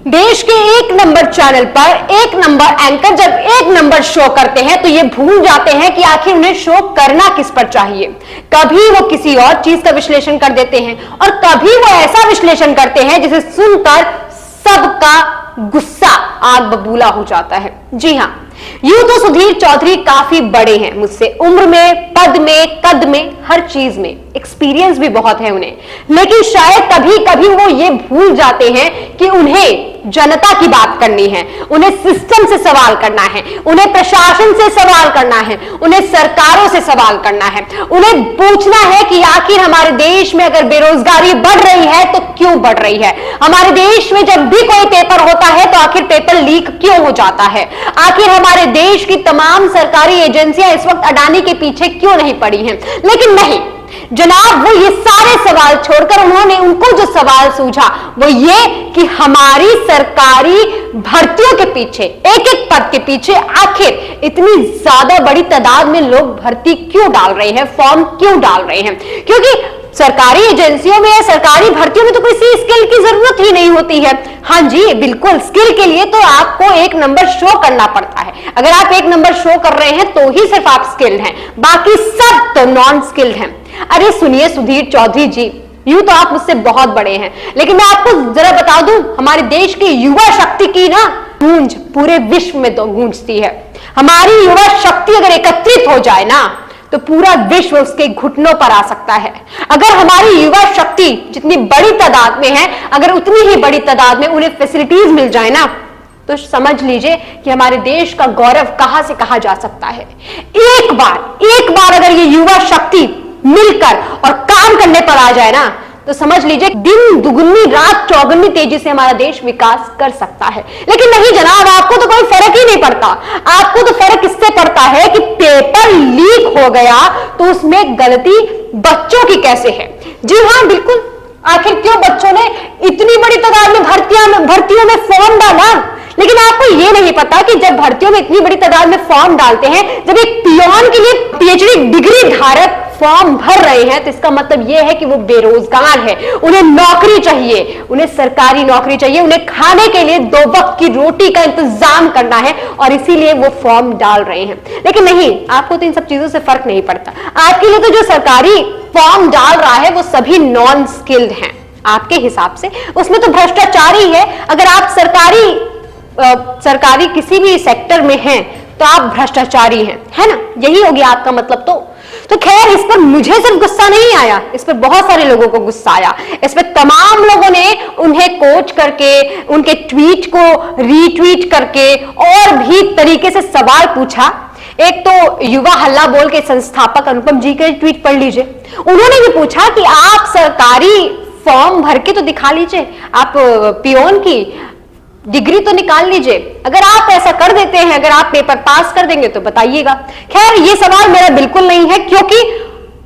देश के एक नंबर चैनल पर एक नंबर एंकर जब एक नंबर शो करते हैं तो ये भूल जाते हैं कि आखिर उन्हें शो करना किस पर चाहिए। कभी वो किसी और चीज का विश्लेषण कर देते हैं और कभी वो ऐसा विश्लेषण करते हैं जिसे सुनकर सबका गुस्सा आग बबूला हो जाता है। जी हां, यूं तो सुधीर चौधरी काफी बड़े हैं मुझसे, उम्र में, पद में, कद में, हर चीज में एक्सपीरियंस भी बहुत है उन्हें, लेकिन शायद कभी कभी वो ये भूल जाते हैं कि उन्हें जनता की बात करनी है, उन्हें सिस्टम से सवाल करना है, उन्हें प्रशासन से सवाल करना है, उन्हें सरकारों से सवाल करना है, उन्हें पूछना है कि आखिर हमारे देश में अगर बेरोजगारी बढ़ रही है तो क्यों बढ़ रही है, हमारे देश में जब भी कोई पेपर होता है तो आखिर पेपर लीक क्यों हो जाता है, आखिर हमारे देश की तमाम सरकारी एजेंसियां इस वक्त अडानी के पीछे क्यों नहीं पड़ी हैं। लेकिन नहीं जनाब, वो ये सारे सवाल छोड़कर उन्होंने उनको जो सवाल सूझा वो ये कि हमारी सरकारी भर्तियों के पीछे, एक एक पद के पीछे आखिर इतनी ज्यादा बड़ी तादाद में लोग भर्ती क्यों डाल रहे हैं, फॉर्म क्यों डाल रहे हैं। क्योंकि सरकारी एजेंसियों में या सरकारी भर्तियों में तो किसी स्किल की जरूरत ही नहीं होती है। हाँ जी बिल्कुल, स्किल के लिए तो आपको एक नंबर शो करना पड़ता है। अगर आप एक नंबर शो कर रहे हैं तो ही सिर्फ आप स्किल्ड हैं, बाकी सब तो नॉन स्किल्ड हैं। अरे सुनिए सुधीर चौधरी जी, यूं तो आप मुझसे बहुत बड़े हैं, लेकिन मैं आपको जरा बता दूं, हमारे देश की युवा शक्ति की ना गूंज पूरे विश्व में तो गूंजती है। हमारी युवा शक्ति अगर एकत्रित हो जाए ना तो पूरा विश्व उसके घुटनों पर आ सकता है। अगर हमारी युवा शक्ति जितनी बड़ी तादाद में है, अगर उतनी ही बड़ी तादाद में उन्हें फैसिलिटीज मिल जाए ना तो समझ लीजिए कि हमारे देश का गौरव कहां से कहां जा सकता है। एक बार अगर ये युवा शक्ति मिलकर और काम करने पर आ जाए ना तो समझ लीजिए दिन दुगुनी रात चौगुनी तेजी से हमारा देश विकास कर सकता है। लेकिन नहीं जनाब, आपको तो कोई फर्क ही नहीं पड़ता। आपको तो फर्क इससे पड़ता है कि पेपर लीक हो गया तो उसमें गलती बच्चों की कैसे है। जी हां बिल्कुल, आखिर क्यों बच्चों ने इतनी बड़ी तादाद में भर्तियों में फॉर्म डाला। लेकिन आपको यह नहीं पता कि जब भर्तियों में इतनी बड़ी तादाद में फॉर्म डालते हैं, जब एक पियोन के लिए पीएचडी डिग्री धारक फॉर्म भर रहे हैं तो इसका मतलब यह है कि वो बेरोजगार है, उन्हें नौकरी चाहिए, उन्हें सरकारी नौकरी चाहिए, उन्हें खाने के लिए 2 वक्त की रोटी का इंतजाम करना है और इसीलिए वो फॉर्म डाल रहे हैं। लेकिन नहीं, आपको तो इन सब चीजों से फर्क नहीं पड़ता। आपके लिए तो जो सरकारी फॉर्म डाल रहा है वो सभी नॉन स्किल्ड हैं आपके हिसाब से, उसमें तो भ्रष्टाचारी है। अगर आप सरकारी किसी भी सेक्टर में हैं तो आप भ्रष्टाचारी हैं, है ना, यही हो गया आपका मतलब। तो खैर, इस पर मुझे सिर्फ गुस्सा नहीं आया, इस पर बहुत सारे लोगों को गुस्सा आया। इस पर तमाम लोगों ने उन्हें कोच करके, उनके ट्वीट को रीट्वीट करके और भी तरीके से सवाल पूछा। एक तो युवा हल्ला बोल के संस्थापक अनुपम जी के ट्वीट पढ़ लीजिए, उन्होंने भी पूछा कि आप सरकारी फॉर्म भर के तो दिखा लीजिए, आप पियोन की डिग्री तो निकाल लीजिए। अगर आप ऐसा कर देते हैं, अगर आप पेपर पास कर देंगे तो बताइएगा। खैर, ये सवाल मेरा बिल्कुल नहीं है, क्योंकि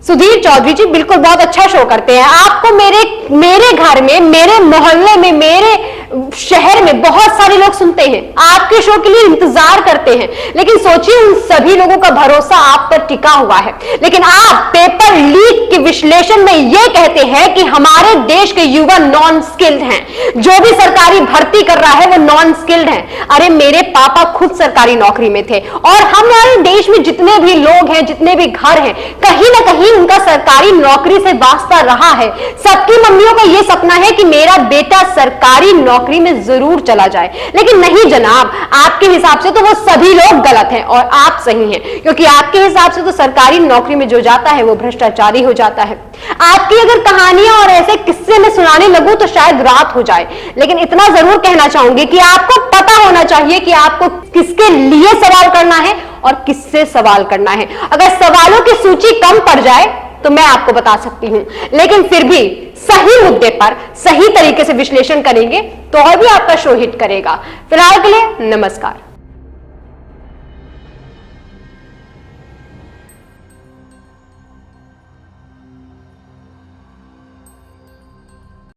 सुधीर चौधरी जी बिल्कुल बहुत अच्छा शो करते हैं। आपको मेरे घर में, मेरे मोहल्ले में, मेरे शहर में बहुत सारे लोग सुनते हैं, आपके शो के लिए इंतजार करते हैं। लेकिन सोचिए, उन सभी लोगों का भरोसा आप पर टिका हुआ है, लेकिन आप पेपर लीक के विश्लेषण में यह कहते हैं कि हमारे देश के युवा नॉन स्किल्ड हैं, जो भी सरकारी भर्ती कर रहा है वो नॉन स्किल्ड है। अरे मेरे पापा खुद सरकारी नौकरी में थे और हमारे देश में जितने भी लोग हैं, जितने भी घर हैं, कहीं ना कहीं उनका सरकारी नौकरी से वास्ता रहा है। सबकी मम्मियों का यह सपना है कि मेरा बेटा सरकारी नौकरी में जरूर चला जाए। लेकिन नहीं जनाब, आपके हिसाब से तो वो सभी लोग गलत हैं और आप सही हैं, क्योंकि आपके हिसाब से तो सरकारी नौकरी में जो जाता है वो भ्रष्टाचारी हो जाता है। आपकी अगर कहानियां और ऐसे किस्से में सुनाने लगूं तो शायद रात हो जाए, लेकिन इतना जरूर कहना चाहूंगी कि आपको पता होना चाहिए कि आपको किसके लिए सवाल करना है और किससे सवाल करना है। अगर सवालों की सूची कम पड़ जाए तो मैं आपको बता सकती हूं, लेकिन फिर भी सही मुद्दे पर सही तरीके से विश्लेषण करेंगे तो और भी आपका शो हिट करेगा। फिलहाल के लिए नमस्कार।